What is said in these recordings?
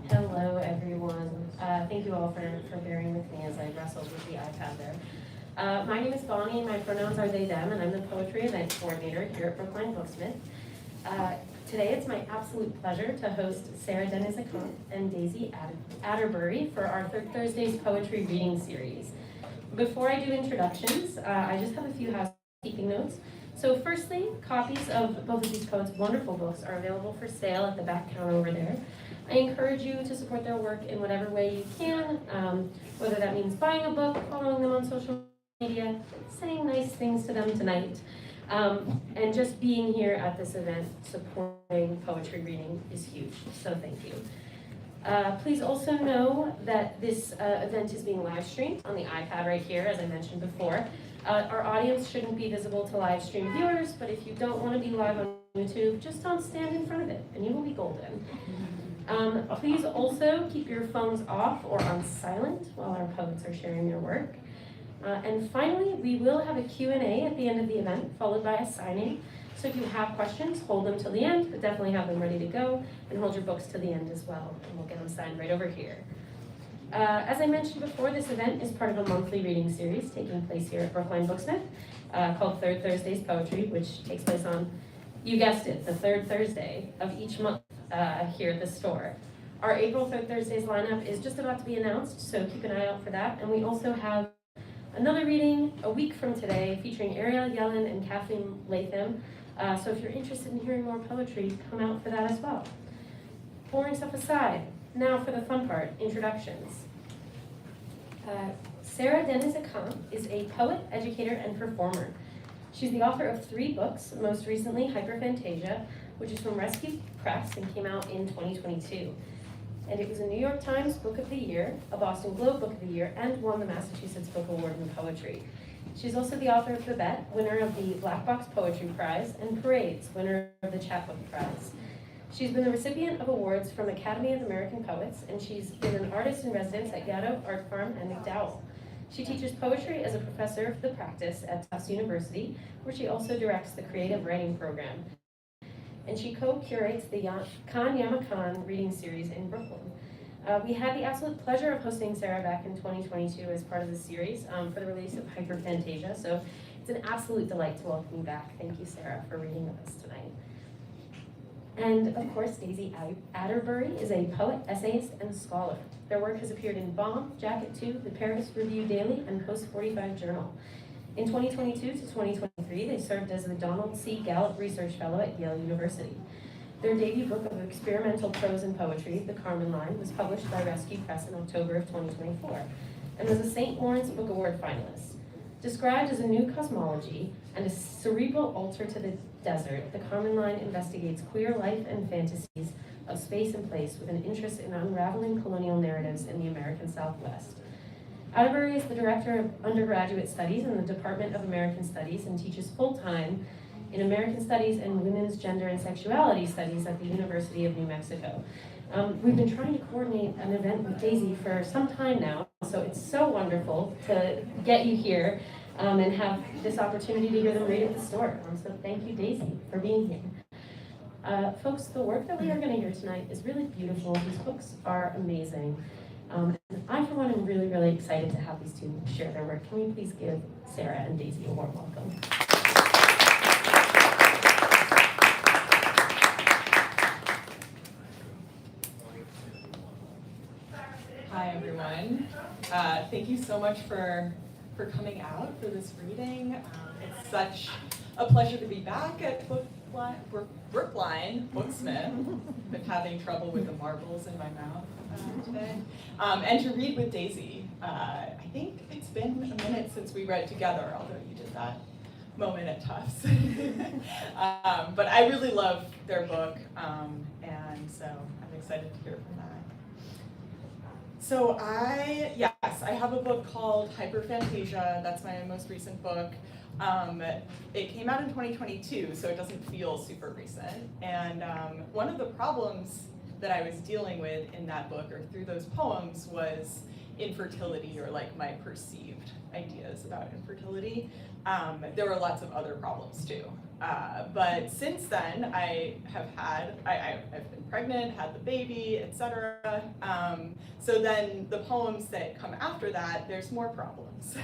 Hello, everyone. Thank you all for bearing with me as I wrestled with the iPad there. My name is Bonnie, my pronouns are they, them, and I'm the Poetry Event Coordinator here at Brookline Booksmith. Today it's my absolute pleasure to host Sara Deniz Akant and Daisy Atterbury for our Third Thursday's Poetry Reading Series. Before I do introductions, I just have a few housekeeping notes. So firstly, copies of both of these poets' wonderful books are available for sale at the back counter over there. I encourage you to support their work in whatever way you can, whether that means buying a book, following them on social media, saying nice things to them tonight, and just being here at this event supporting poetry reading is huge, so thank you. Please also know that this event is being live streamed on the iPad right here, as I mentioned before. Our audience shouldn't be visible to live stream viewers, but if you don't want to be live on YouTube, just don't stand in front of it and you will be golden. Please also keep your phones off or on silent while our poets are sharing their work. And finally, we will have a Q&A at the end of the event, followed by a signing. So if you have questions, hold them till the end, but definitely have them ready to go, and hold your books to the end as well, and we'll get them signed right over here. As I mentioned before, this event is part of a monthly reading series taking place here at Brookline Booksmith called Third Thursday's Poetry, which takes place on, you guessed it, the third Thursday of each month here at the store. Our April Third Thursdays lineup is just about to be announced, so keep an eye out for that. And we also have another reading a week from today featuring Ariel Yellen and Kathleen Latham. So if you're interested in hearing more poetry, come out for that as well. Boring stuff aside, now for the fun part, introductions. Sara Deniz Akant is a poet, educator, and performer. She's the author of 3 books, most recently Hyperphantasia, which is from Rescue Press and came out in 2022. And it was a New York Times Book of the Year, a Boston Globe Book of the Year, and won the Massachusetts Book Award in Poetry. She's also the author of Babette, winner of the Black Box Poetry Prize, and Parades, winner of the Chapbook Prize. She's been the recipient of awards from Academy of American Poets, and she's been an artist in residence at Gatto, Art Farm, and McDowell. She teaches poetry as a professor of the practice at Tufts University, where she also directs the creative writing program. And she co-curates the Khan Yamakan reading series in Brooklyn. We had the absolute pleasure of hosting Sara back in 2022 as part of the series for the release of Hyperphantasia, so it's an absolute delight to welcome you back. Thank you, Sara, for reading with us tonight. And of course, Daisy Atterbury is a poet, essayist, and scholar. Their work has appeared in Bomb, Jacket 2, the Paris Review Daily, and Post 45 Journal. In 2022 to 2023, they served as the Donald C. Gallup Research Fellow at Yale University. Their debut book of experimental prose and poetry, The Kármán Line, was published by Rescue Press in October of 2024, and was a St. Lawrence Book Award finalist. Described as a new cosmology and a cerebral altar to the desert, The Kármán Line investigates queer life and fantasies of space and place with an interest in unraveling colonial narratives in the American Southwest. Atterbury is the Director of Undergraduate Studies in the Department of American Studies and teaches full-time in American Studies and Women's Gender and Sexuality Studies at the University of New Mexico. We've been trying to coordinate an event with Daisy for some time now, so it's so wonderful to get you here and have this opportunity to hear them read at the store. So thank you, Daisy, for being here. Folks, the work that we are going to hear tonight is really beautiful. These books are amazing. And I, for one, am really, really excited to have these two share their work. Can we please give Sara and Daisy a warm welcome? Hi, everyone. Thank you so much for coming out for this reading. It's such a pleasure to be back at Brookline Booksmith. Been having trouble with the marbles in my mouth today. And to read with Daisy. I think it's been a minute since we read together, although you did that moment at Tufts. But I really love their book, and so I'm excited to hear from that. So I have a book called Hyperphantasia. That's my most recent book. It came out in 2022, so it doesn't feel super recent. And one of the problems that I was dealing with in that book, or through those poems, was infertility, or like my perceived ideas about infertility. There were lots of other problems too. But since then, I've been pregnant, had the baby, etc. So then the poems that come after that, there's more problems.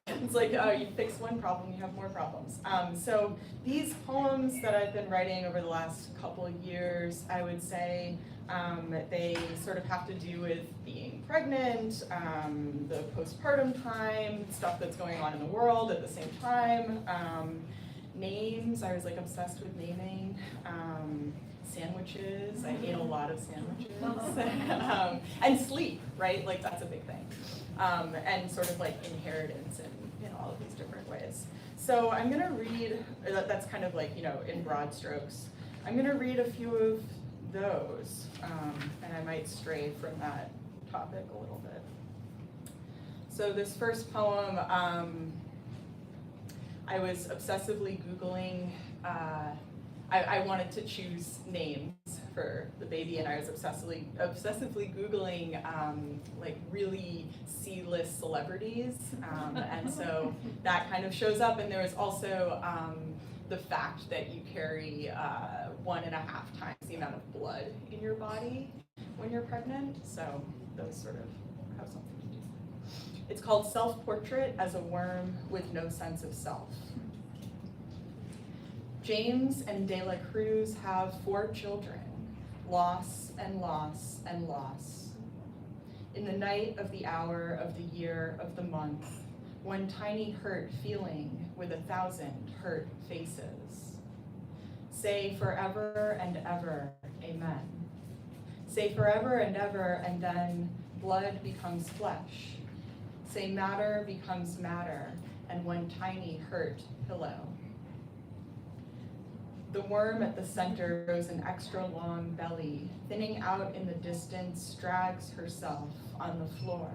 It's like, you fix one problem, you have more problems. So these poems that I've been writing over the last couple of years, I would say, they sort of have to do with being pregnant, the postpartum time, stuff that's going on in the world at the same time, names, I was like obsessed with naming, sandwiches, I ate a lot of sandwiches, and sleep, right, like that's a big thing, and sort of like inheritance in all of these different ways. So I'm gonna read, that's kind of like, in broad strokes, I'm gonna read a few of those, and I might stray from that topic a little bit. So this first poem, I was obsessively Googling, I wanted to choose names for the baby, and I was obsessively Googling like really C-list celebrities, and so that kind of shows up, and there was also the fact that you carry 1.5 times the amount of blood in your body when you're pregnant, so those sort of have something to do. It's called Self-Portrait as a Worm with No Sense of Self. James and De La Cruz have 4 children, loss and loss and loss. In the night of the hour of the year of the month, one tiny hurt feeling with 1,000 hurt faces. Say forever and ever, amen. Say forever and ever, and then blood becomes flesh. Say matter becomes matter, and one tiny hurt pillow. The worm at the center grows an extra long belly, thinning out in the distance, drags herself on the floor.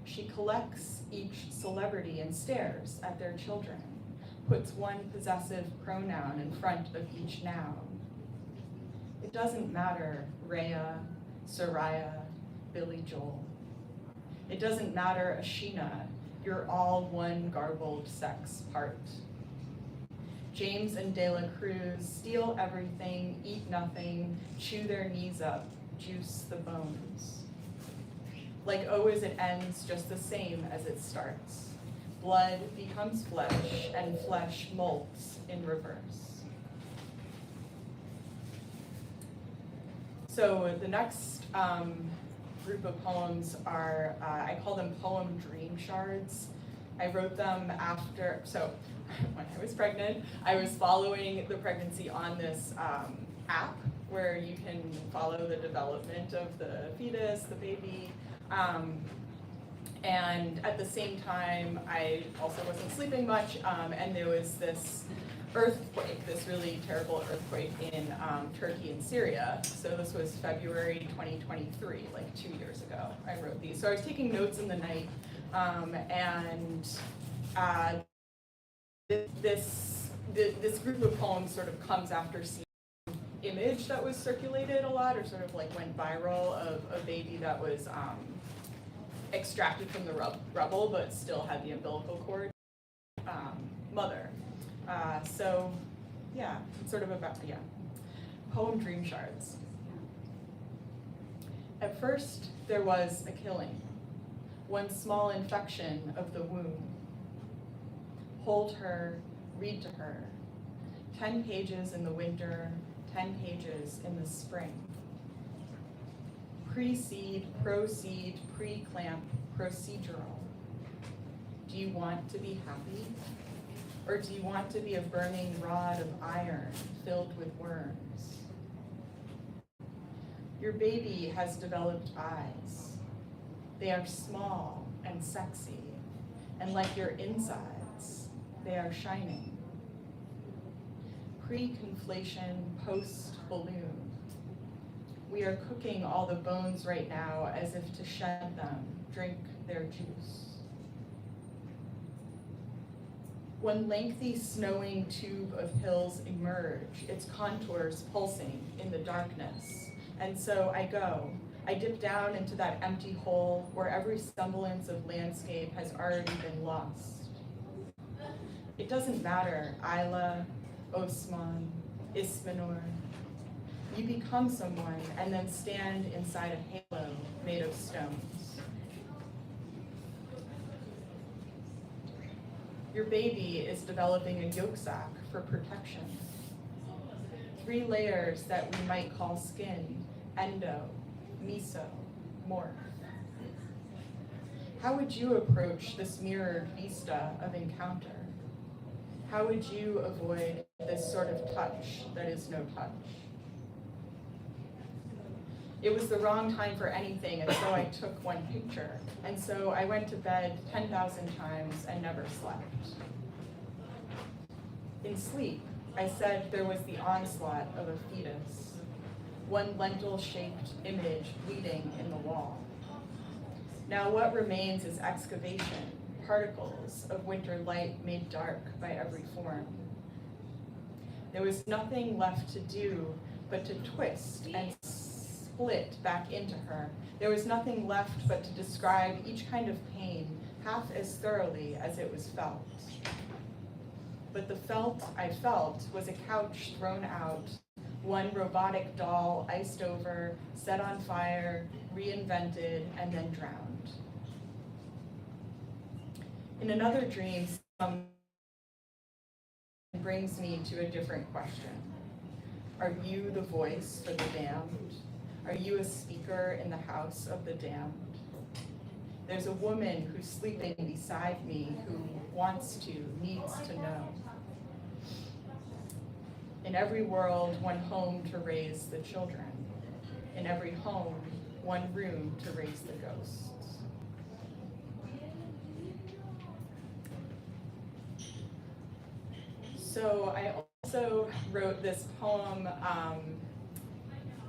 She collects each celebrity and stares at their children, puts one possessive pronoun in front of each noun. It doesn't matter, Rhea, Soraya, Billy Joel. It doesn't matter, Ashina, you're all one garbled sex part. James and De La Cruz steal everything, eat nothing, chew their knees up, juice the bones. Like always, it ends just the same as it starts. Blood becomes flesh, and flesh molts in reverse. So the next group of poems are, I call them poem dream shards. I wrote them after, so when I was pregnant, I was following the pregnancy on this app where you can follow the development of the fetus, the baby, and at the same time, I also wasn't sleeping much, and there was this earthquake, this really terrible earthquake in Turkey and Syria. So this was February 2023, like 2 years ago, I wrote these. So I was taking notes in the night, and this group of poems sort of comes after seeing an image that was circulated a lot, or sort of like went viral, of a baby that was extracted from the rubble, but still had the umbilical cord mother. So yeah, it's sort of about, poem dream shards. At first, there was a killing, one small infection of the womb. Hold her, read to her. 10 pages in the winter, 10 pages in the spring. Pre-seed, proceed, pre-clamp, procedural. Do you want to be happy? Or do you want to be a burning rod of iron filled with worms? Your baby has developed eyes. They are small and sexy, and like your insides, they are shining. Pre-conflation, post-balloon. We are cooking all the bones right now as if to shed them, drink their juice. One lengthy snowing tube of hills emerge, its contours pulsing in the darkness. And so I go. I dip down into that empty hole where every semblance of landscape has already been lost. It doesn't matter, Isla, Osman, Ismanor. You become someone and then stand inside a halo made of stones. Your baby is developing a yolk sac for protection. 3 layers that we might call skin, endo, meso, morph. How would you approach this mirrored vista of encounter? How would you avoid this sort of touch that is no touch? It was the wrong time for anything, and so I took one picture. And so I went to bed 10,000 times and never slept. In sleep, I said there was the onslaught of a fetus, one lentil-shaped image bleeding in the wall. Now what remains is excavation, particles of winter light made dark by every form. There was nothing left to do but to twist and split back into her. There was nothing left but to describe each kind of pain half as thoroughly as it was felt. But the felt I felt was a couch thrown out, one robotic doll iced over, set on fire, reinvented, and then drowned. In another dream, some brings me to a different question. Are you the voice for the damned? Are you a speaker in the house of the damned? There's a woman who's sleeping beside me who wants to, needs to know. In every world, one home to raise the children. In every home, one room to raise the ghosts. So I also wrote this poem.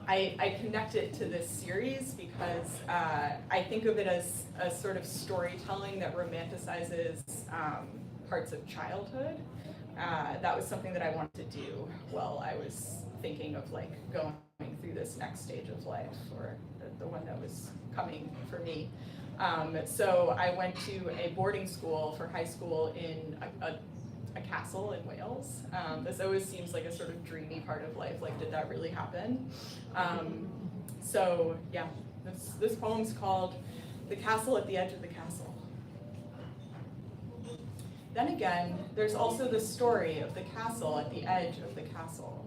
I connect it to this series because I think of it as a sort of storytelling that romanticizes parts of childhood. That was something that I wanted to do while I was thinking of like going through this next stage of life, or the one that was coming for me. So I went to a boarding school for high school in a castle in Wales. This always seems like a sort of dreamy part of life, like did that really happen? So yeah, this poem's called The Castle at the Edge of the Castle. Then again, there's also the story of the castle at the edge of the castle,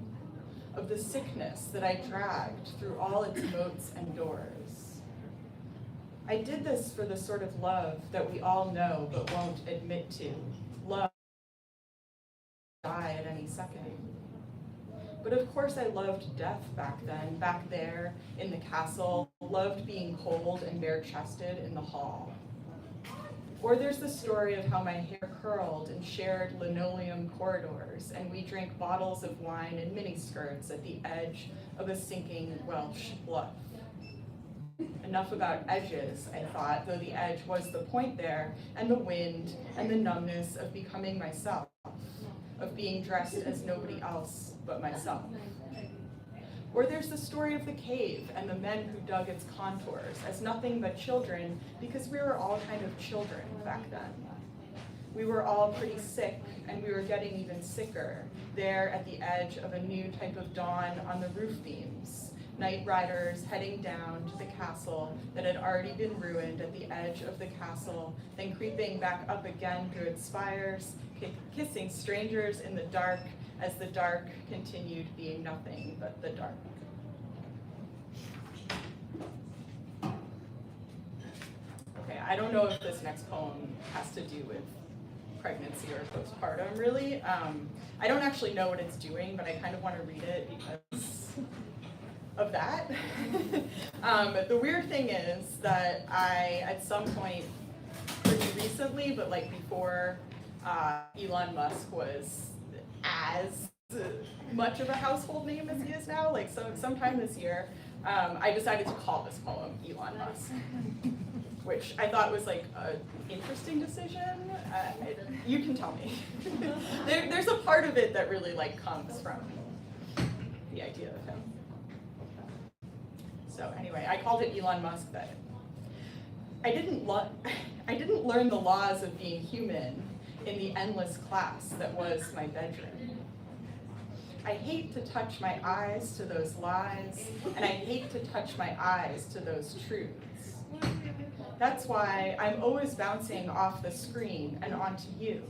of the sickness that I dragged through all its moats and doors. I did this for the sort of love that we all know but won't admit to, love die at any second. But of course I loved death back then, back there in the castle, loved being cold and bare-chested in the hall. Or there's the story of how my hair curled in shared linoleum corridors, and we drank bottles of wine in miniskirts at the edge of a sinking Welsh bluff. Enough about edges, I thought, though the edge was the point there, and the wind, and the numbness of becoming myself, of being dressed as nobody else but myself. Or there's the story of the cave and the men who dug its contours as nothing but children, because we were all kind of children back then. We were all pretty sick, and we were getting even sicker, there at the edge of a new type of dawn on the roof beams, night riders heading down to the castle that had already been ruined at the edge of the castle, then creeping back up again through its spires, kissing strangers in the dark as the dark continued being nothing but the dark. Okay, I don't know if this next poem has to do with pregnancy or postpartum, really. I don't actually know what it's doing, but I kind of want to read it because of that. The weird thing is that I, at some point, pretty recently, but like before Elon Musk was as much of a household name as he is now, like sometime this year, I decided to call this poem Elon Musk, which I thought was like an interesting decision. You can tell me. There's a part of it that really like comes from the idea of him. So anyway, I called it Elon Musk that I didn't learn the laws of being human in the endless class that was my bedroom. I hate to touch my eyes to those lies, and I hate to touch my eyes to those truths. That's why I'm always bouncing off the screen and onto you.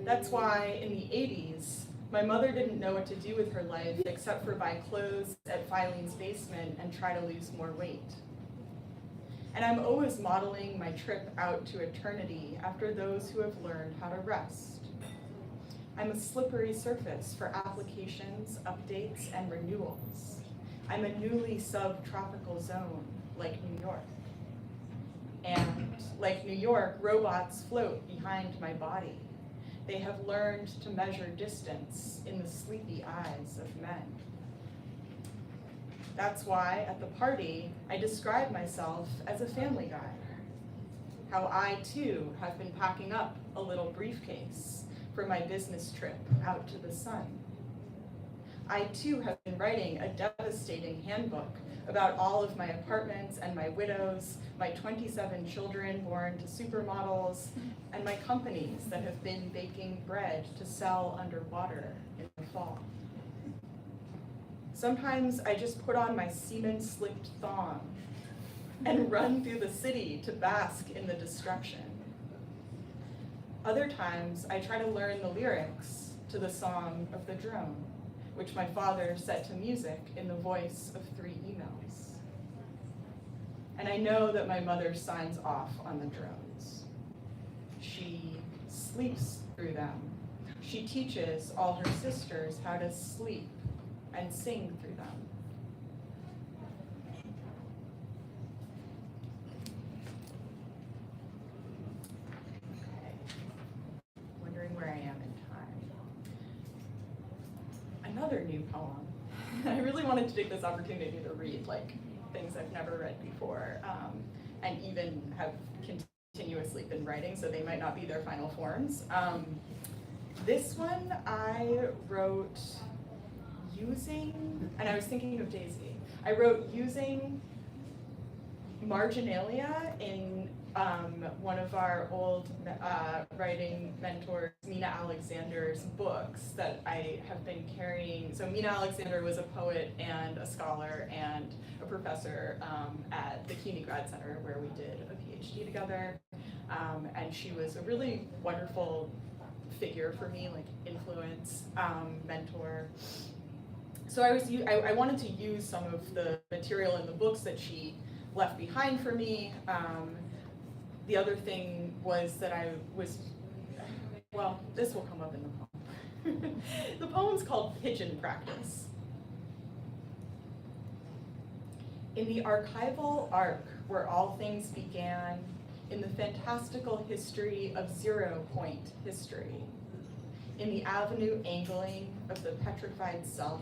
That's why in the 80s, my mother didn't know what to do with her life except for buy clothes at Filene's basement and try to lose more weight. And I'm always modeling my trip out to eternity after those who have learned how to rest. I'm a slippery surface for applications, updates, and renewals. I'm a newly subtropical zone, like New York. And like New York, robots float behind my body. They have learned to measure distance in the sleepy eyes of men. That's why at the party, I describe myself as a family guy. How I too have been packing up a little briefcase for my business trip out to the sun. I too have been writing a devastating handbook about all of my apartments and my widows, my 27 children born to supermodels, and my companies that have been baking bread to sell underwater in the fall. Sometimes I just put on my semen-slicked thong and run through the city to bask in the destruction. Other times I try to learn the lyrics to the song of the drone, which my father set to music in the voice of 3 emails. And I know that my mother signs off on the drones. She sleeps through them. She teaches all her sisters how to sleep and sing through them. Okay. Wondering where I am in time. Another new poem. I really wanted to take this opportunity to read things I've never read before, and even have continuously been writing, so they might not be their final forms. This one I wrote using, and I was thinking of Daisy, I wrote using marginalia in one of our old writing mentors, Mina Alexander's books that I have been carrying. So Mina Alexander was a poet and a scholar and a professor at the CUNY Grad Center where we did a PhD together. And she was a really wonderful figure for me, like influence, mentor. So I wanted to use some of the material in the books that she left behind for me. The other thing was that this will come up in the poem. The poem's called Pigeon Practice. In the archival arc where all things began, in the fantastical history of 0 point history, in the avenue angling of the petrified self,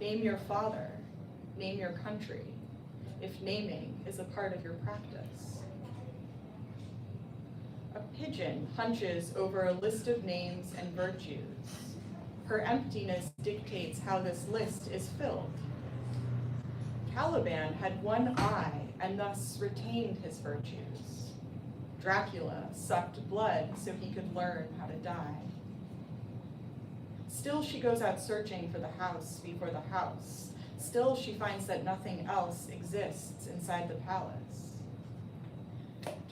name your father, name your country, if naming is a part of your practice. A pigeon hunches over a list of names and virtues. Her emptiness dictates how this list is filled. Caliban had one eye and thus retained his virtues. Dracula sucked blood so he could learn how to die. Still she goes out searching for the house before the house. Still she finds that nothing else exists inside the palace.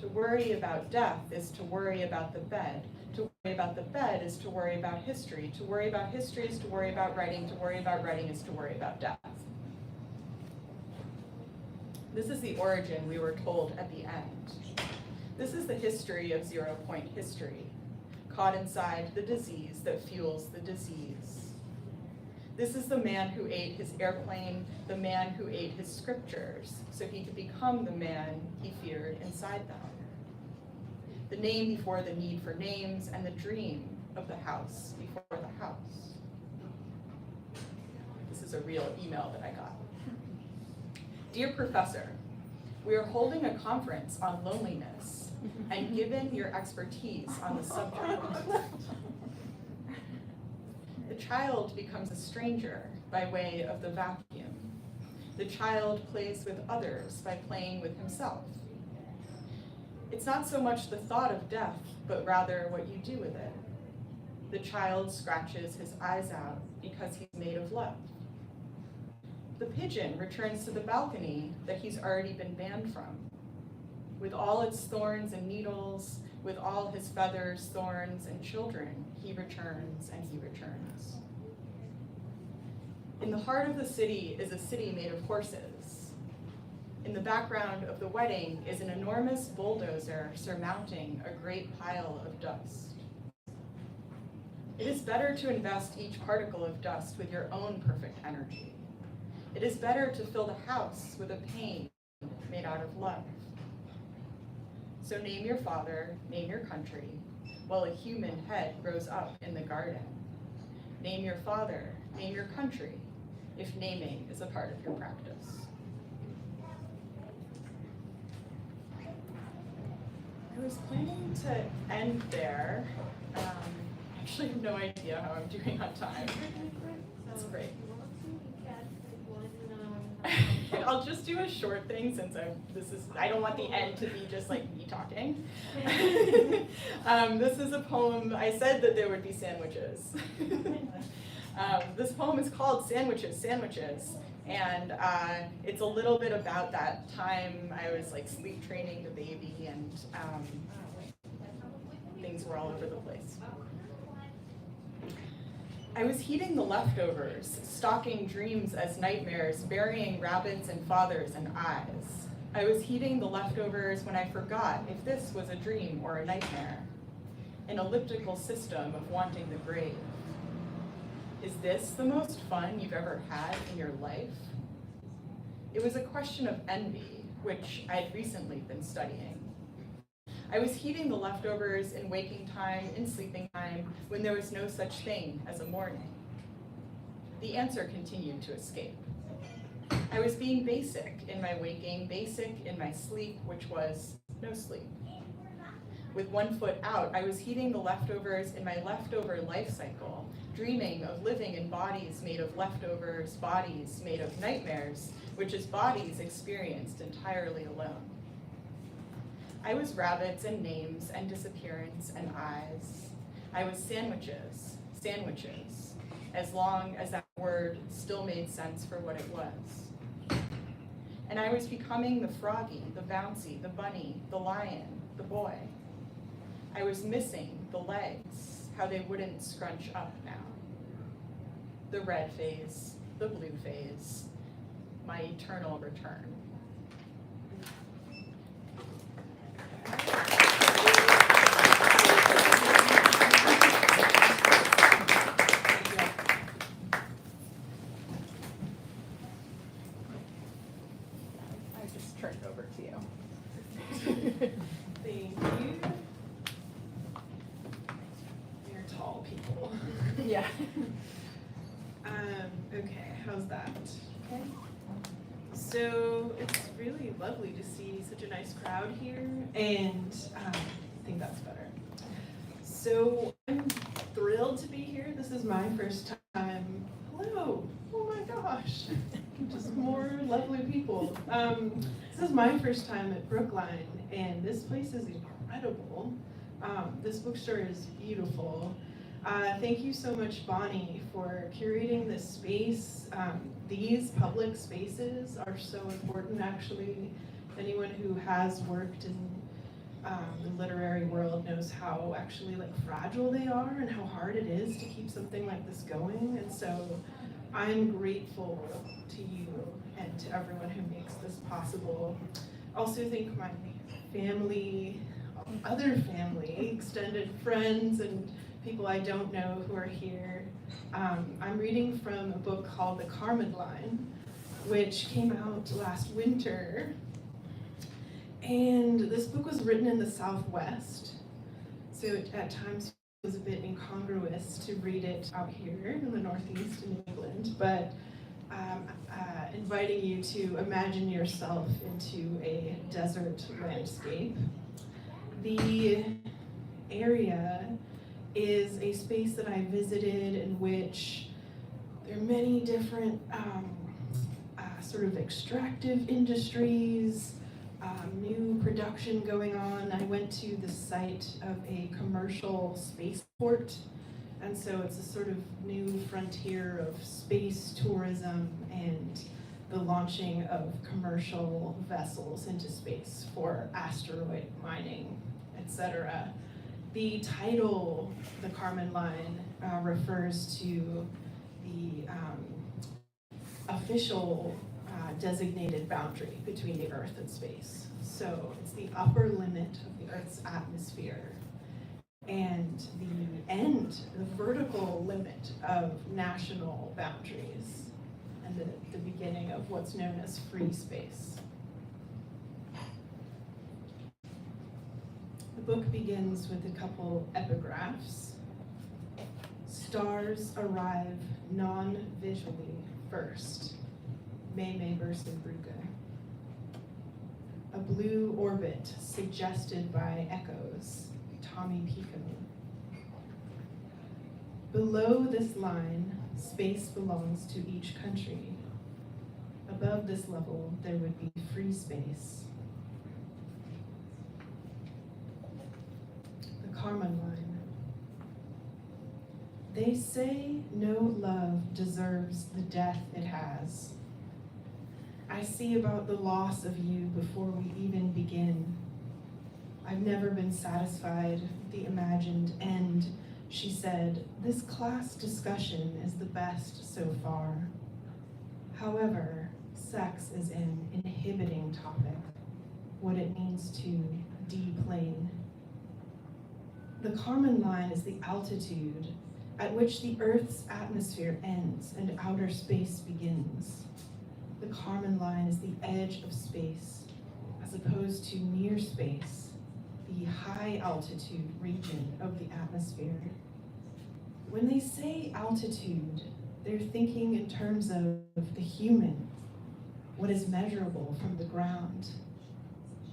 To worry about death is to worry about the bed. To worry about the bed is to worry about history. To worry about history is to worry about writing. To worry about writing is to worry about death. This is the origin we were told at the end. This is the history of 0 point history, caught inside the disease that fuels the disease. This is the man who ate his airplane, the man who ate his scriptures, so he could become the man he feared inside them. The name before the need for names, and the dream of the house before the house. This is a real email that I got. Dear Professor, we are holding a conference on loneliness, and given your expertise on the subject, the child becomes a stranger by way of the vacuum. The child plays with others by playing with himself. It's not so much the thought of death, but rather what you do with it. The child scratches his eyes out because he's made of love. The pigeon returns to the balcony that he's already been banned from. With all its thorns and needles, with all his feathers, thorns, and children, he returns and he returns. In the heart of the city is a city made of horses. In the background of the wedding is an enormous bulldozer surmounting a great pile of dust. It is better to invest each particle of dust with your own perfect energy. It is better to fill the house with a pain made out of love. So name your father, name your country, while a human head grows up in the garden. Name your father, name your country, if naming is a part of your practice. I was planning to end there. Actually, I have no idea how I'm doing on time. That's great. I'll just do a short thing since I don't want the end to be just like me talking. This is a poem. I said that there would be sandwiches. This poem is called Sandwiches, Sandwiches. And it's a little bit about that time I was like sleep training the baby and things were all over the place. I was heating the leftovers, stalking dreams as nightmares, burying rabbits and fathers and eyes. I was heating the leftovers when I forgot if this was a dream or a nightmare, an elliptical system of wanting the grave. Is this the most fun you've ever had in your life? It was a question of envy, which I'd recently been studying. I was heating the leftovers in waking time, in sleeping time, when there was no such thing as a morning. The answer continued to escape. I was being basic in my waking, basic in my sleep, which was no sleep. With one foot out, I was heating the leftovers in my leftover life cycle, dreaming of living in bodies made of leftovers, bodies made of nightmares, which is bodies experienced entirely alone. I was rabbits and names and disappearance and eyes. I was sandwiches, sandwiches, as long as that word still made sense for what it was. And I was becoming the froggy, the bouncy, the bunny, the lion, the boy. I was missing the legs, how they wouldn't scrunch up now. The red phase, the blue phase, my eternal return. I just turned over to you. Thank you. You're tall people. Yeah. Okay, how's that? Okay. So it's really lovely to see such a nice crowd here, and I think that's better. So I'm thrilled to be here. This is my first time. Hello. Oh my gosh. Just more lovely people. This is my first time at Brookline, and this place is incredible. This bookstore is beautiful. Thank you so much, Bonnie, for curating this space. These public spaces are so important, actually. Anyone who has worked in the literary world knows how actually fragile they are and how hard it is to keep something like this going. And so I'm grateful to you and to everyone who makes this possible. Also thank my family, other family, extended friends, and people I don't know who are here. I'm reading from a book called The Kármán Line, which came out last winter. And this book was written in the Southwest, so at times it was a bit incongruous to read it out here in the Northeast in England, but inviting you to imagine yourself into a desert landscape. The area is a space that I visited in which there are many different sort of extractive industries, new production going on. I went to the site of a commercial spaceport, and so it's a sort of new frontier of space tourism and the launching of commercial vessels into space for asteroid mining, etc. The title, the Kármán Line, refers to the official designated boundary between the Earth and space. So it's the upper limit of the Earth's atmosphere and the end, the vertical limit of national boundaries, and the beginning of what's known as free space. The book begins with a couple epigraphs. Stars arrive non-visually first. May Brugge. A blue orbit suggested by echoes. Tommy Pico. Below this line, space belongs to each country. Above this level, there would be free space. The Kármán Line. They say no love deserves the death it has. I see about the loss of you before we even begin. I've never been satisfied with the imagined end. She said, this class discussion is the best so far. However, sex is an inhibiting topic, what it means to deplane. The Kármán Line is the altitude at which the Earth's atmosphere ends and outer space begins. The Kármán Line is the edge of space, as opposed to near space, the high altitude region of the atmosphere. When they say altitude, they're thinking in terms of the human, what is measurable from the ground.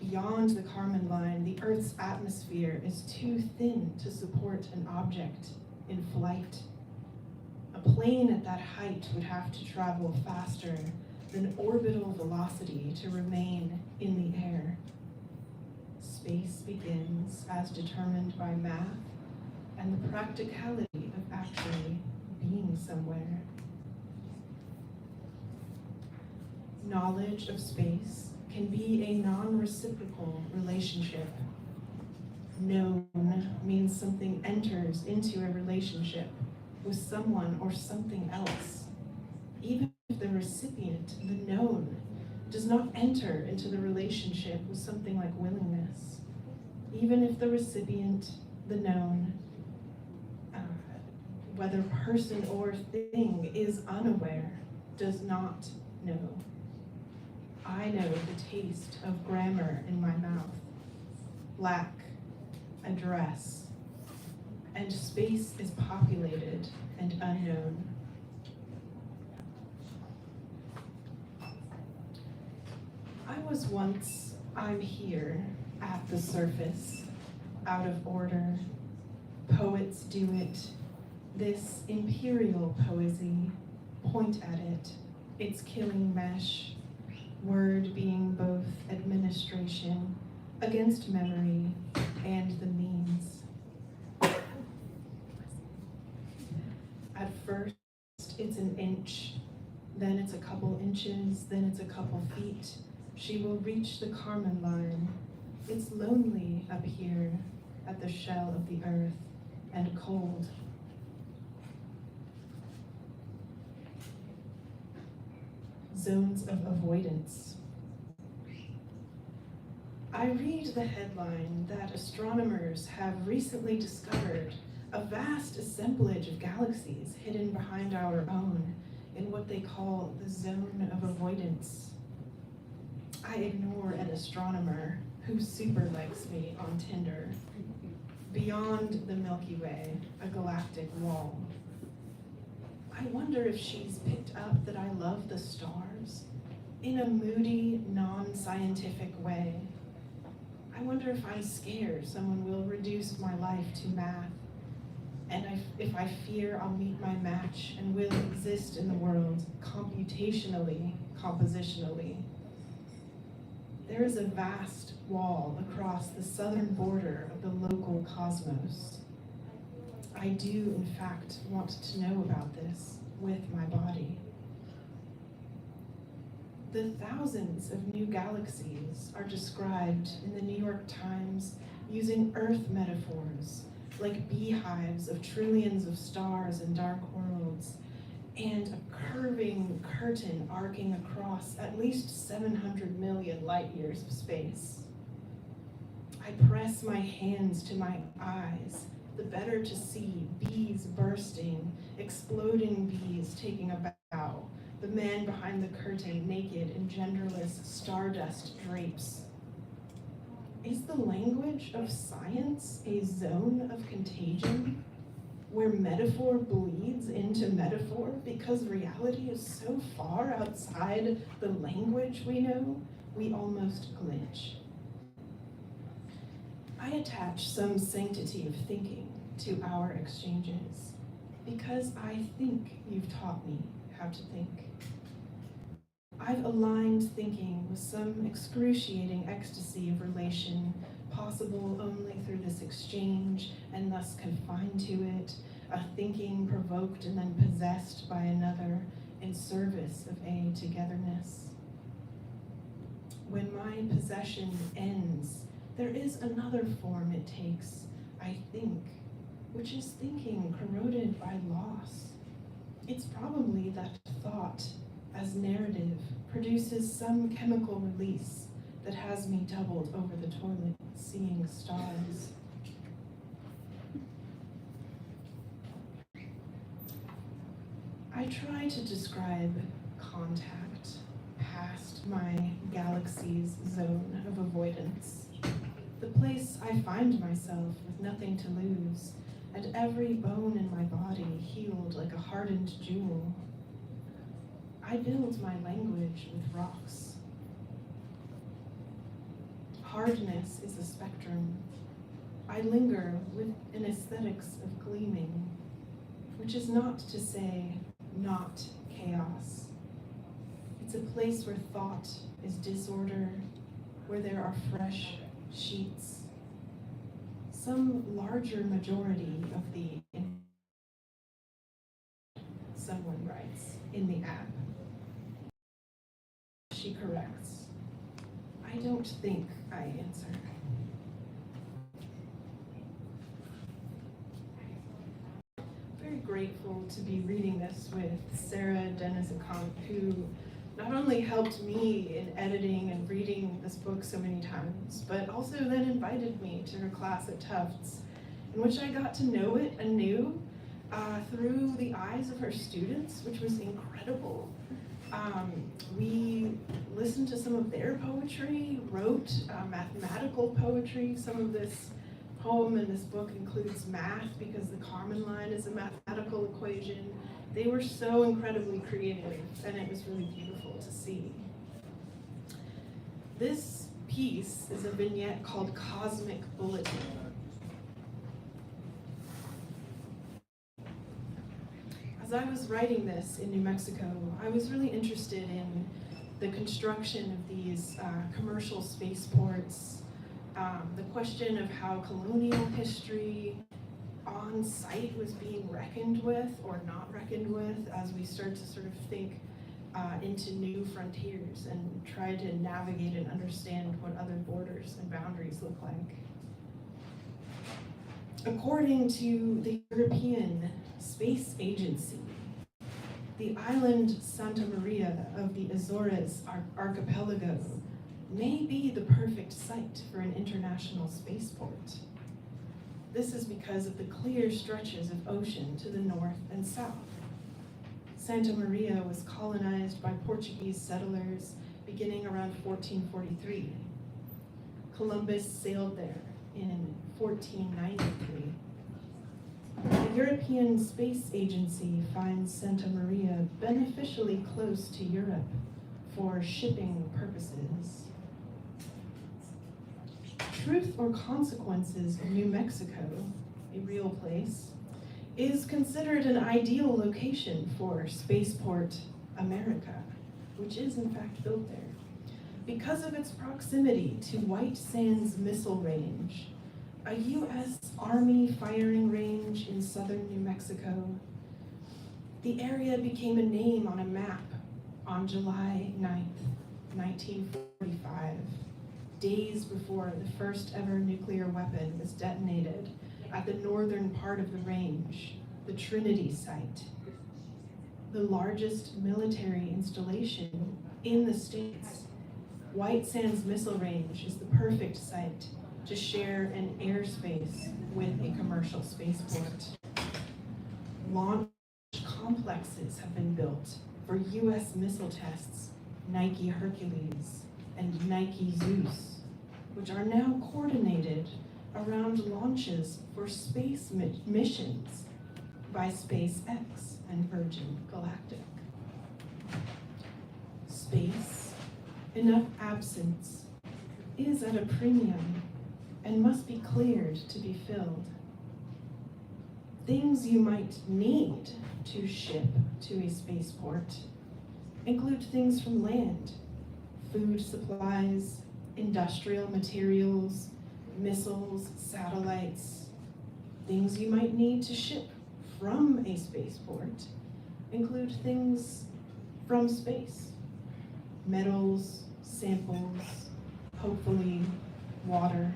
Beyond the Kármán Line, the Earth's atmosphere is too thin to support an object in flight. A plane at that height would have to travel faster than orbital velocity to remain in the air. Space begins as determined by math and the practicality of actually being somewhere. Knowledge of space can be a non-reciprocal relationship. Known means something enters into a relationship with someone or something else, even if the recipient, the known, does not enter into the relationship with something like willingness, even if the recipient, the known, whether person or thing is unaware, does not know. I know the taste of grammar in my mouth, lack, address, and space is populated and unknown. I was once, I'm here, at the surface, out of order. Poets do it. This imperial poesy, point at it, its killing mesh, word being both administration against memory and the means. At first, it's an inch, then it's a couple inches, then it's a couple feet. She will reach the Kármán Line. It's lonely up here at the shell of the earth and cold. Zones of avoidance. I read the headline that astronomers have recently discovered a vast assemblage of galaxies hidden behind our own in what they call the zone of avoidance. I ignore an astronomer who super likes me on Tinder. Beyond the Milky Way, a galactic wall. I wonder if she's picked up that I love the stars in a moody, non-scientific way. I wonder if I'm scared someone will reduce my life to math, and if I fear I'll meet my match and will exist in the world computationally, compositionally. There is a vast wall across the southern border of the local cosmos. I do, in fact, want to know about this with my body. The thousands of new galaxies are described in the New York Times using Earth metaphors, like beehives of trillions of stars and dark worlds, and a curving curtain arcing across at least 700 million light years of space. I press my hands to my eyes, the better to see bees bursting, exploding bees taking a bow, the man behind the curtain naked in genderless stardust drapes. Is the language of science a zone of contagion, where metaphor bleeds into metaphor because reality is so far outside the language we know, we almost glitch? I attach some sanctity of thinking to our exchanges because I think you've taught me how to think. I've aligned thinking with some excruciating ecstasy of relation, possible only through this exchange and thus confined to it, a thinking provoked and then possessed by another in service of a togetherness. When my possession ends, there is another form it takes, I think, which is thinking corroded by loss. It's probably that thought, as narrative, produces some chemical release that has me doubled over the toilet, seeing stars. I try to describe contact past my galaxy's zone of avoidance, the place I find myself with nothing to lose, and every bone in my body healed like a hardened jewel. I build my language with rocks. Hardness is a spectrum. I linger with an aesthetics of gleaming, which is not to say not chaos. It's a place where thought is disorder, where there are fresh sheets. Some larger majority of the, someone writes in the app. She corrects. I don't think I answer. Very grateful to be reading this with Sara Deniz Akant, who not only helped me in editing and reading this book so many times, but also then invited me to her class at Tufts, in which I got to know it anew through the eyes of her students, which was incredible. We listened to some of their poetry, wrote mathematical poetry. Some of this poem in this book includes math because the Kármán Line is a mathematical equation. They were so incredibly creative, and it was really beautiful to see. This piece is a vignette called Cosmic Bulletin. As I was writing this in New Mexico, I was really interested in the construction of these commercial spaceports, the question of how colonial history on site was being reckoned with or not reckoned with as we start to sort of think into new frontiers and try to navigate and understand what other borders and boundaries look like. According to the European Space Agency, the island Santa Maria of the Azores archipelago may be the perfect site for an international spaceport. This is because of the clear stretches of ocean to the north and south. Santa Maria was colonized by Portuguese settlers beginning around 1443. Columbus sailed there in 1493. The European Space Agency finds Santa Maria beneficially close to Europe for shipping purposes. Truth or Consequences of New Mexico, a real place, is considered an ideal location for Spaceport America, which is in fact built there. because of its proximity to White Sands Missile Range, a U.S. Army firing range in southern New Mexico. The area became a name on a map on July 9th, 1945, days before the first ever nuclear weapon was detonated at the northern part of the range, the Trinity Site, the largest military installation in the States. White Sands Missile Range is the perfect site to share an airspace with a commercial spaceport. Launch complexes have been built for U.S. missile tests, Nike Hercules and Nike Zeus, which are now coordinated around launches for space missions by SpaceX and Virgin Galactic. Space, enough absence, is at a premium and must be cleared to be filled. Things you might need to ship to a spaceport include things from land, food supplies, industrial materials, missiles, satellites. Things you might need to ship from a spaceport include things from space, metals, samples, hopefully water.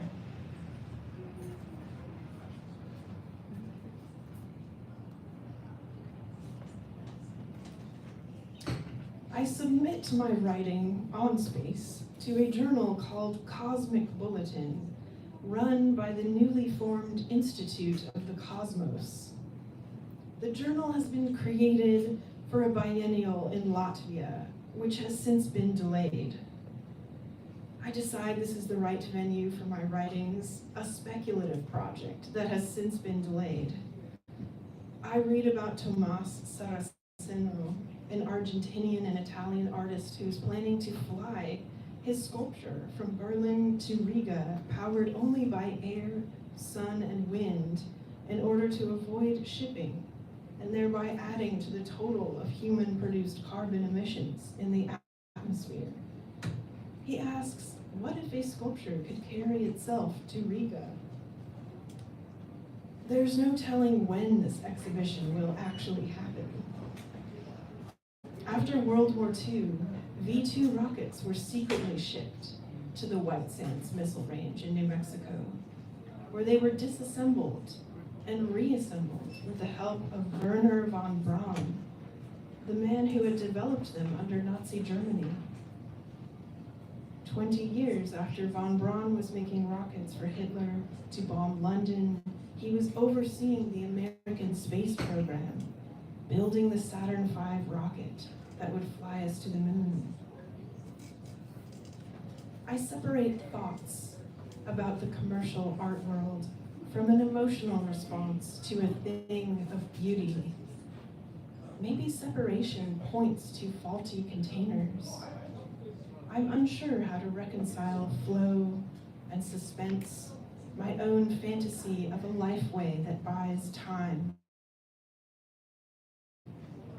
I submit my writing on space to a journal called Cosmic Bulletin, run by the newly formed Institute of the Cosmos. The journal has been created for a biennial in Latvia, which has since been delayed. I decide this is the right venue for my writings, a speculative project that has since been delayed. I read about Tomás Saraceno, an Argentinian and Italian artist who is planning to fly his sculpture from Berlin to Riga, powered only by air, sun, and wind, in order to avoid shipping, and thereby adding to the total of human-produced carbon emissions in the atmosphere. He asks, what if a sculpture could carry itself to Riga? There's no telling when this exhibition will actually happen. After World War II, V-2 rockets were secretly shipped to the White Sands Missile Range in New Mexico, where they were disassembled and reassembled with the help of Werner von Braun, the man who had developed them under Nazi Germany. 20 years after von Braun was making rockets for Hitler to bomb London, he was overseeing the American space program, building the Saturn V rocket that would fly us to the moon. I separate thoughts about the commercial art world from an emotional response to a thing of beauty. Maybe separation points to faulty containers. I'm unsure how to reconcile flow and suspense, my own fantasy of a lifeway that buys time.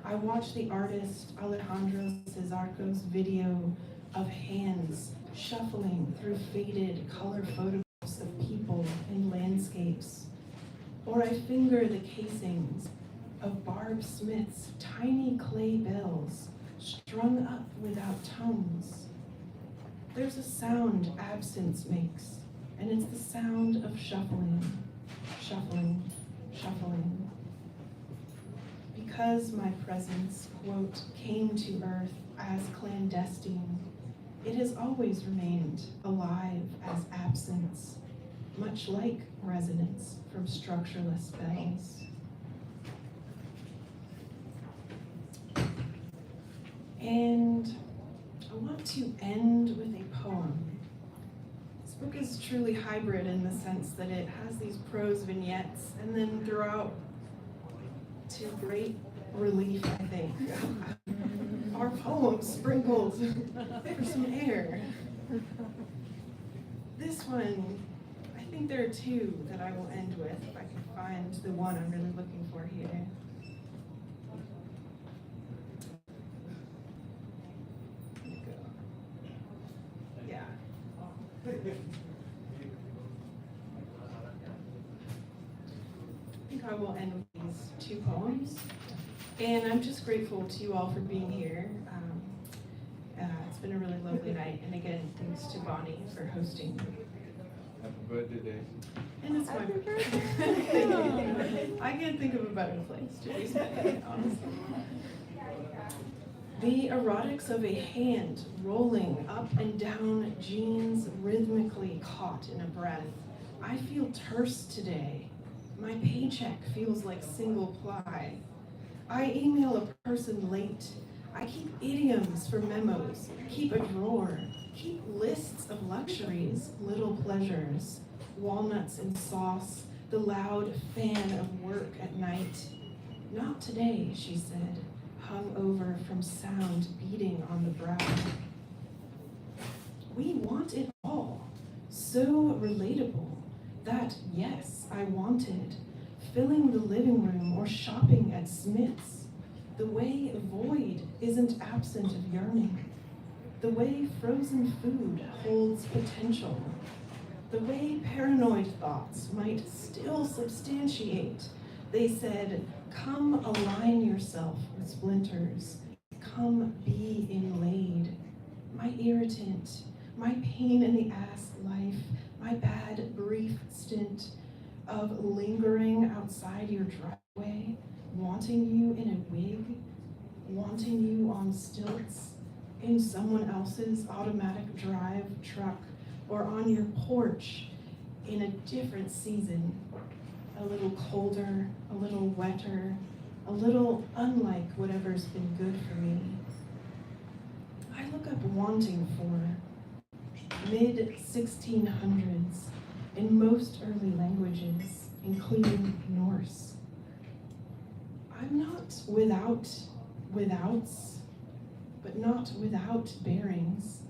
I watched the artist Alejandro Cesarco's video of hands shuffling through faded color photographs of people and landscapes. Or I finger the casings of Barb Smith's tiny clay bells strung up without tones. There's a sound absence makes, and it's the sound of shuffling, shuffling, shuffling. Because my presence, quote, came to earth as clandestine, it has always remained alive as absence, much like resonance from structureless bells. And I want to end with a poem. This book is truly hybrid in the sense that it has these prose vignettes, and then throughout, to great relief, I think, are poems sprinkled for some air. This one, I think there are two that I will end with, if I can find the one I'm really looking for here. Here we go. think I will end with these two poems. And I'm just grateful to you all for being here. It's been a really lovely night. And again, thanks to Bonnie for hosting. Happy birthday, Daisy. And it's my birthday. I can't think of a better place to be spending it, honestly. The erotics of a hand rolling up and down jeans rhythmically caught in a breath. I feel terse today. My paycheck feels like single ply. I email a person late. I keep idioms for memos, keep a drawer, keep lists of luxuries, little pleasures, walnuts and sauce, the loud fan of work at night. Not today, she said, hung over from sound beating on the brow. We want it all, so relatable, that yes, I wanted, filling the living room or shopping at Smith's. The way void isn't absent of yearning. The way frozen food holds potential. The way paranoid thoughts might still substantiate. They said, come align yourself with splinters. Come be inlaid. My irritant, my pain in the ass life, my bad brief stint of lingering outside your driveway, wanting you in a wig, wanting you on stilts, in someone else's automatic drive truck, or on your porch in a different season, a little colder, a little wetter, a little unlike whatever's been good for me. I look up wanting for mid-1600s in most early languages, including Norse. I'm not without withouts, but not without bearings,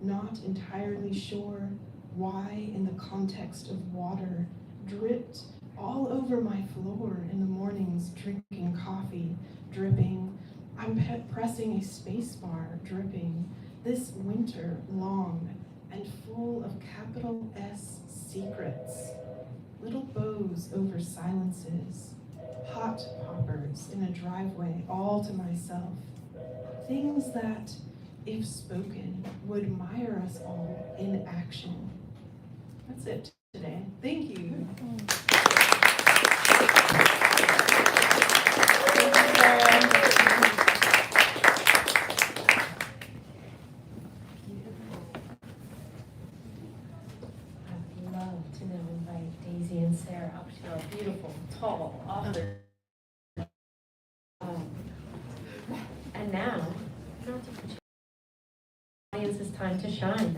not entirely sure why in the context of water dripped all over my floor in the mornings, drinking coffee, dripping. I'm pressing a space bar, dripping, this winter long and full of capital S secrets, little bows over silences, hot poppers in a driveway all to myself, things that, if spoken, would mire us all in action. That's it today. Thank you. I'd love to now invite Daisy and Sarah up to our beautiful, tall author. And now, not to put you audience's time to shine.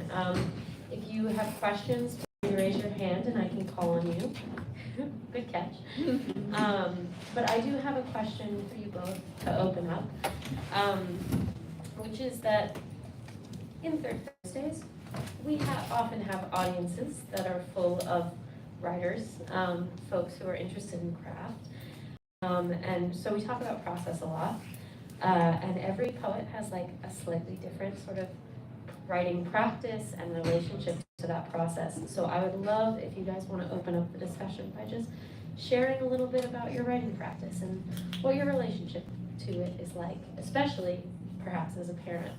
If you have questions, please raise your hand and I can call on you. Good catch. But I do have a question for you both to open up, which is that in Third Thursdays, we often have audiences that are full of writers, folks who are interested in craft. And so we talk about process a lot. And every poet has like a slightly different sort of writing practice and relationship to that process. So I would love if you guys want to open up the discussion by just sharing a little bit about your writing practice and what your relationship to it is like, especially perhaps as a parent,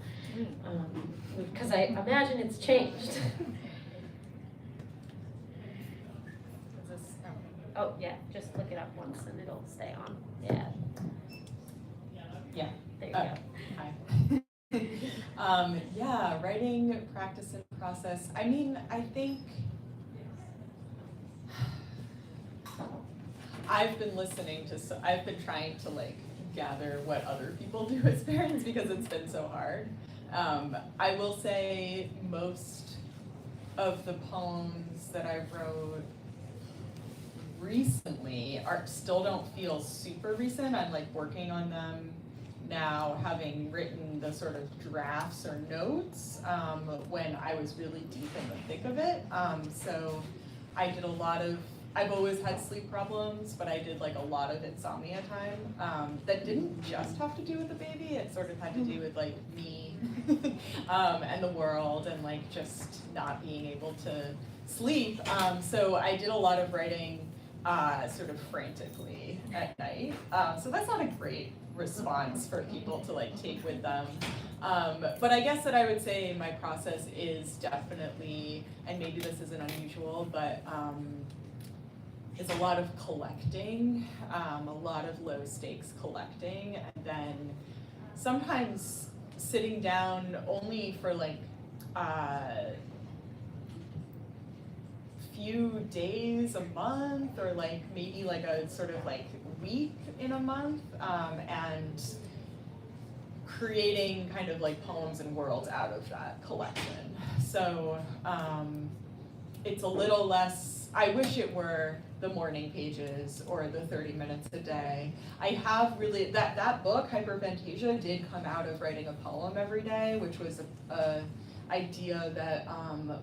because I imagine it's changed. Oh yeah, just look it up once and it'll stay on. Yeah. Yeah. There you go. Hi. Yeah, writing practice and process. I mean, I think I've been listening to, I've been trying to like gather what other people do as parents because it's been so hard. I will say most of the poems that I wrote recently still don't feel super recent. I'm like working on them now, having written the sort of drafts or notes when I was really deep in the thick of it. So I did a lot of I've always had sleep problems, but I did like a lot of insomnia time that didn't just have to do with the baby. It sort of had to do with like me and the world and like just not being able to sleep. So I did a lot of writing sort of frantically at night. So that's not a great response for people to like take with them. But I guess that I would say my process is definitely, and maybe this isn't unusual, but is a lot of collecting, a lot of low stakes collecting, and then sometimes sitting down only for like few days a month, or like maybe like a sort of like week in a month, and creating kind of like poems and worlds out of that collection. So it's a little less, I wish it were the morning pages or the 30 minutes a day. I have really, that book, Hyperphantasia, did come out of writing a poem every day, which was a idea that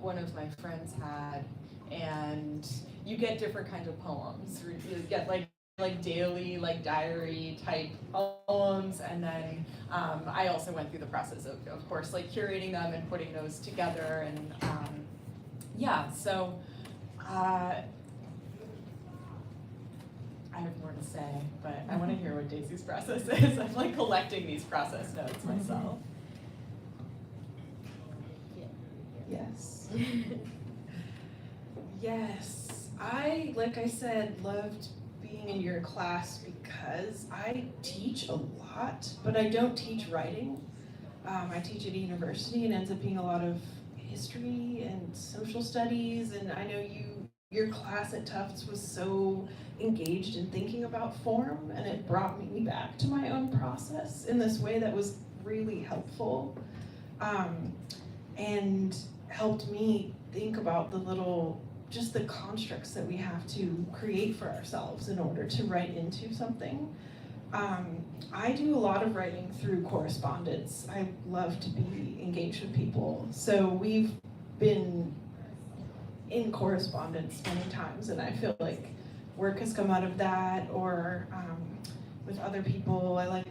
one of my friends had. And you get different kinds of poems. You get like daily, like diary type poems, and then I also went through the process of course, like curating them and putting those together, and yeah, so I have more to say, but I want to hear what Daisy's process is. I'm like collecting these process notes myself. Yes. Yes. I, like I said, loved being in your class because I teach a lot, but I don't teach writing. I teach at a university, and it ends up being a lot of history and social studies, and I know your class at Tufts was so engaged in thinking about form, and it brought me back to my own process in this way that was really helpful, and helped me think about just the constructs that we have to create for ourselves in order to write into something. I do a lot of writing through correspondence. I love to be engaged with people. So we've been in correspondence many times, and I feel like work has come out of that, or with other people. I like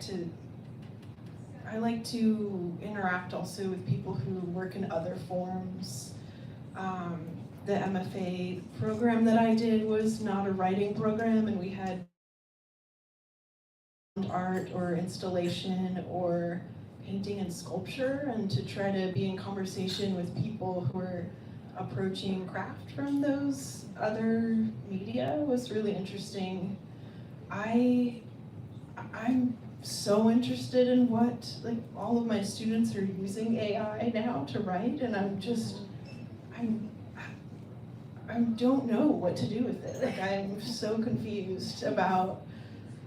to interact also with people who work in other forms. The MFA program that I did was not a writing program, and we had art or installation or painting and sculpture, and to try to be in conversation with people who are approaching craft from those other media was really interesting. I'm so interested in what all of my students are using AI now to write, and I don't know what to do with it. I'm so confused about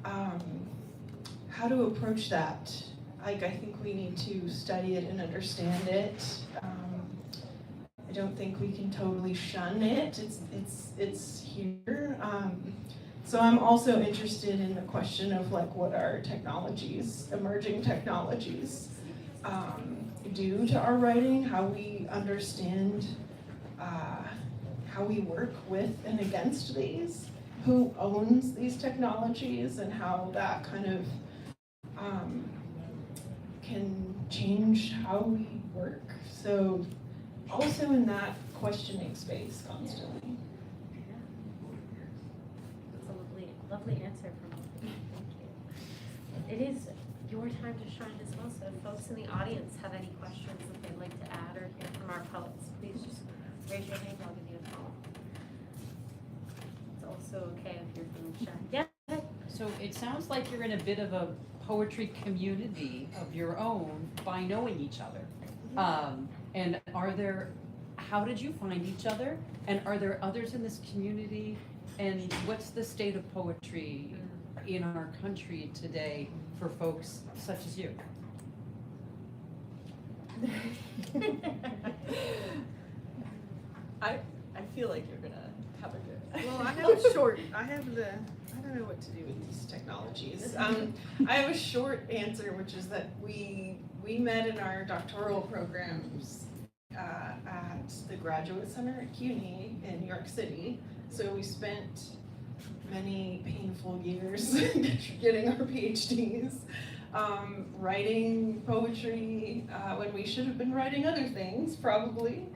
how to approach that. I think we need to study it and understand it. I don't think we can totally shun it. It's here. So I'm also interested in the question of what our technologies, emerging technologies, do to our writing, how we understand, how we work with and against these, who owns these technologies, and how that kind of can change how we work. So also in that questioning space constantly. That's a lovely answer from all of you. Thank you. It is your time to shine as well, so if folks in the audience have any questions that they'd like to add or hear from our poets, please just raise your hand, I'll give you a call. It's also okay if you're feeling shy. Yeah. So it sounds like you're in a bit of a poetry community of your own by knowing each other. And how did you find each other? And are there others in this community? And what's the state of poetry in our country today for folks such as you? I feel like you're gonna have a good. Well, I don't know what to do with these technologies. I have a short answer, which is that we met in our doctoral programs at the Graduate Center at CUNY in New York City. So we spent many painful years getting our PhDs, writing poetry when we should have been writing other things, probably.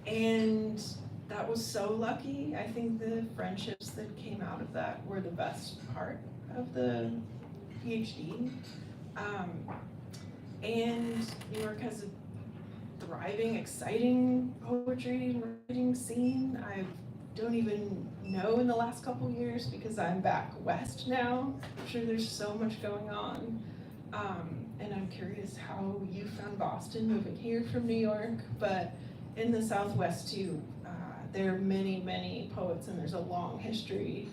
And that was so lucky. I think the friendships that came out of that were the best part of the PhD. And New York has a thriving, exciting poetry and writing scene. I don't even know in the last couple years because I'm back west now. I'm sure there's so much going on. And I'm curious how you found Boston moving here from New York, but in the Southwest too. There are many, many poets, and there's a long history,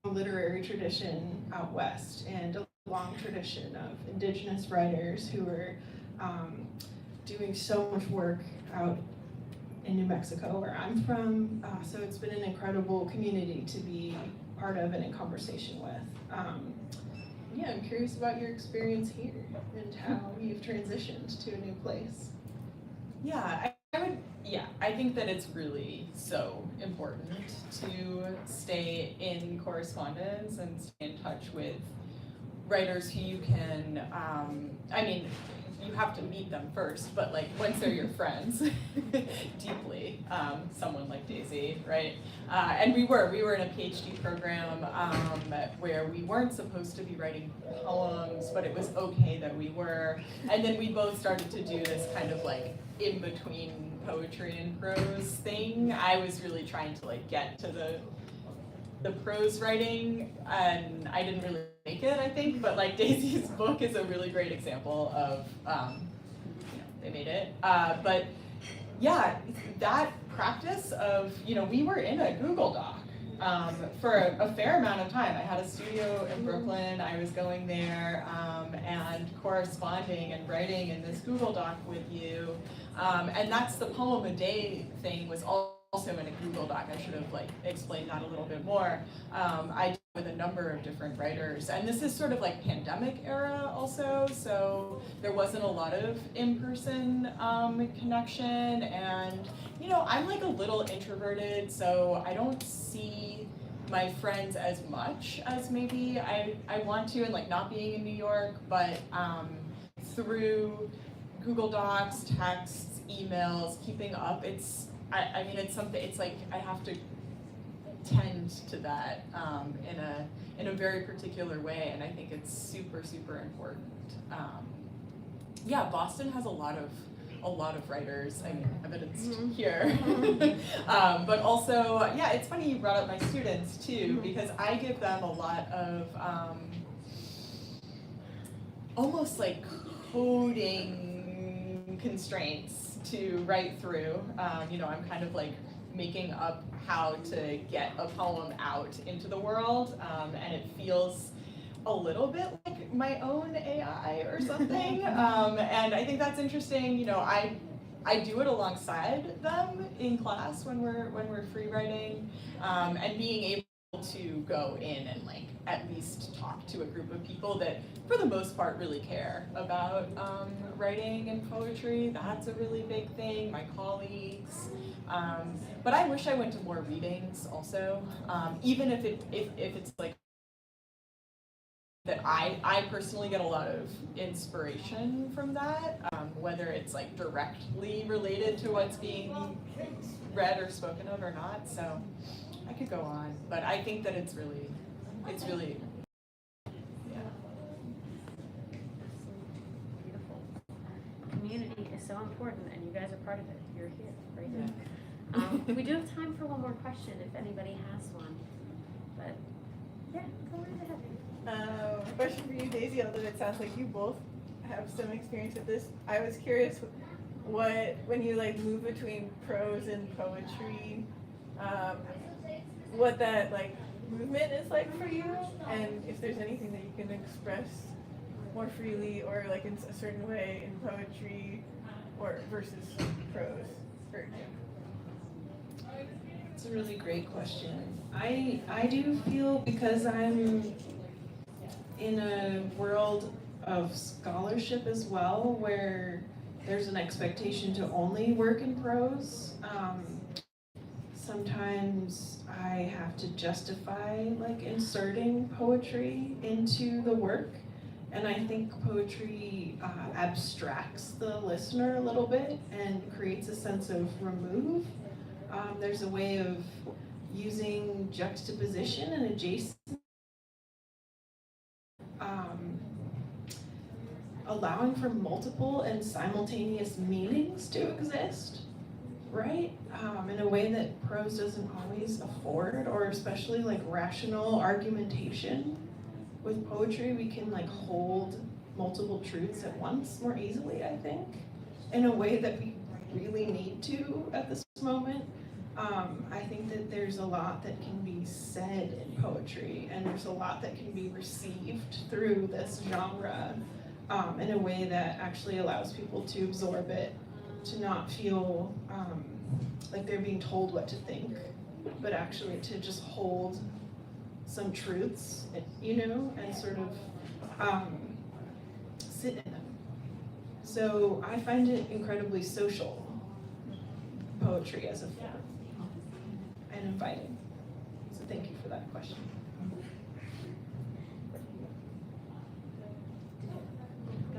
a literary tradition out west, and a long tradition of indigenous writers who are doing so much work out in New Mexico, where I'm from. So it's been an incredible community to be part of and in conversation with. Yeah, I'm curious about your experience here and how you've transitioned to a new place. I think that it's really so important to stay in correspondence and stay in touch with writers who you can, you have to meet them first, but like once they're your friends deeply, someone like Daisy, right? And we were in a PhD program where we weren't supposed to be writing poems, but it was okay that we were. And then we both started to do this kind of like in between poetry and prose thing. I was really trying to like get to the prose writing, and I didn't really make it, I think, but like Daisy's book is a really great example of, they made it. But yeah, that practice of, we were in a Google Doc for a fair amount of time. I had a studio in Brooklyn, I was going there and corresponding and writing in this Google Doc with you. And that's the poem a day thing was also in a Google Doc. I should have like explained that a little bit more. I did with a number of different writers, and this is sort of like pandemic era also, so there wasn't a lot of in-person connection, and I'm like a little introverted, so I don't see my friends as much as maybe I want to, and like not being in New York, but through Google Docs, texts, emails, keeping up, it's something, it's like I have to tend to that in a very particular way, and I think it's super, super important. Boston has a lot of writers, evidenced here. But also, it's funny you brought up my students too, because I give them a lot of almost like coding constraints to write through. I'm kind of like making up how to get a poem out into the world, and it feels a little bit like my own AI or something. And I think that's interesting. I do it alongside them in class when we're free writing, and being able to go in and like at least talk to a group of people that for the most part really care about writing and poetry. That's a really big thing, my colleagues. But I wish I went to more readings also, even if it's like that I personally get a lot of inspiration from that, whether it's like directly related to what's being read or spoken of or not. So I could go on, but I think that it's really, yeah. Beautiful. Community is so important, and you guys are part of it. You're here, right now. We do have time for one more question if anybody has one. But yeah, go right ahead. Question for you, Daisy, although it sounds like you both have some experience with this. I was curious when you like move between prose and poetry, what that like movement is like for you, and if there's anything that you can express more freely or like in a certain way in poetry or versus prose, for example. It's a really great question. I do feel, because I'm in a world of scholarship as well, sometimes I have to justify like inserting poetry into the work. And I think poetry abstracts the listener a little bit and creates a sense of remove. There's a way of using juxtaposition and adjacent, allowing for multiple and simultaneous meanings to exist, right? In a way that prose doesn't always afford, or especially like rational argumentation. With poetry, we can like hold multiple truths at once more easily, I think, in a way that we really need to at this moment. I think that there's a lot that can be said in poetry, and there's a lot that can be received through this genre in a way that actually allows people to absorb it, to not feel like they're being told what to think, but actually to just hold some truths, you know, and sort of sit in them. So I find it incredibly social, poetry as a form, and inviting. So thank you for that question.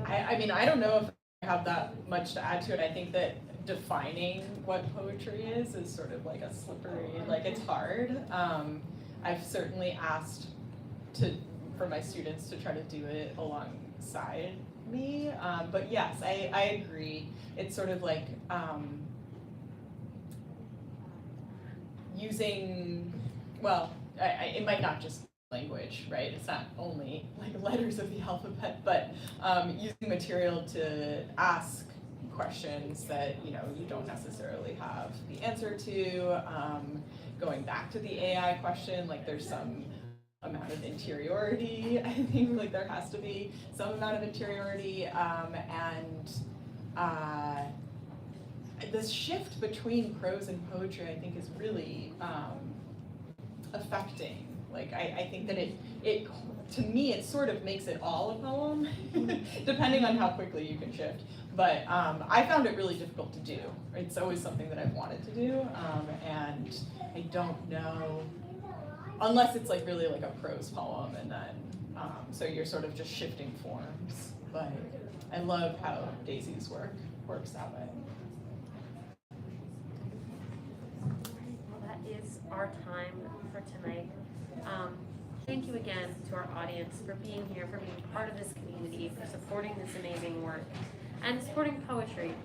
I mean, I don't know if I have that much to add to it. I think that defining what poetry is sort of like a slippery, like it's hard. I've certainly asked for my students to try to do it alongside me, but yes, I agree. It's sort of like using, well, it might not just language, right? It's not only like letters of the alphabet, but using material to ask questions that you don't necessarily have the answer to. Going back to the AI question, like there's some amount of interiority. I think like there has to be some amount of interiority, and this shift between prose and poetry, I think, is really affecting. Like I think that it to me it sort of makes it all a poem, depending on how quickly you can shift. But I found it really difficult to do. It's always something that I've wanted to do, and I don't know, unless it's like really like a prose poem, and then so you're sort of just shifting forms. But I love how Daisy's work works that way. Well, that is our time for tonight. Thank you again to our audience for being here, for being part of this community, for supporting this amazing work, and supporting poetry.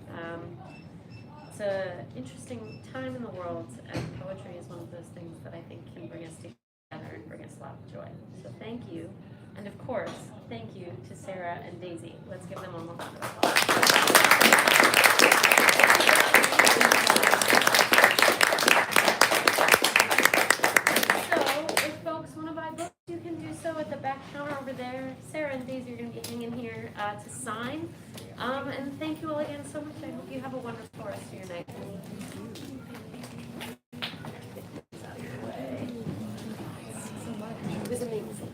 It's an interesting time in the world, and poetry is one of those things that I think can bring us together and bring us a lot of joy. So thank you. And of course, thank you to Sara and Daisy. Let's give them a round of applause. At the back counter over there. Sara and Daisy are going to be hanging here to sign. And thank you all again so much. I hope you have a wonderful rest of your night. It was amazing.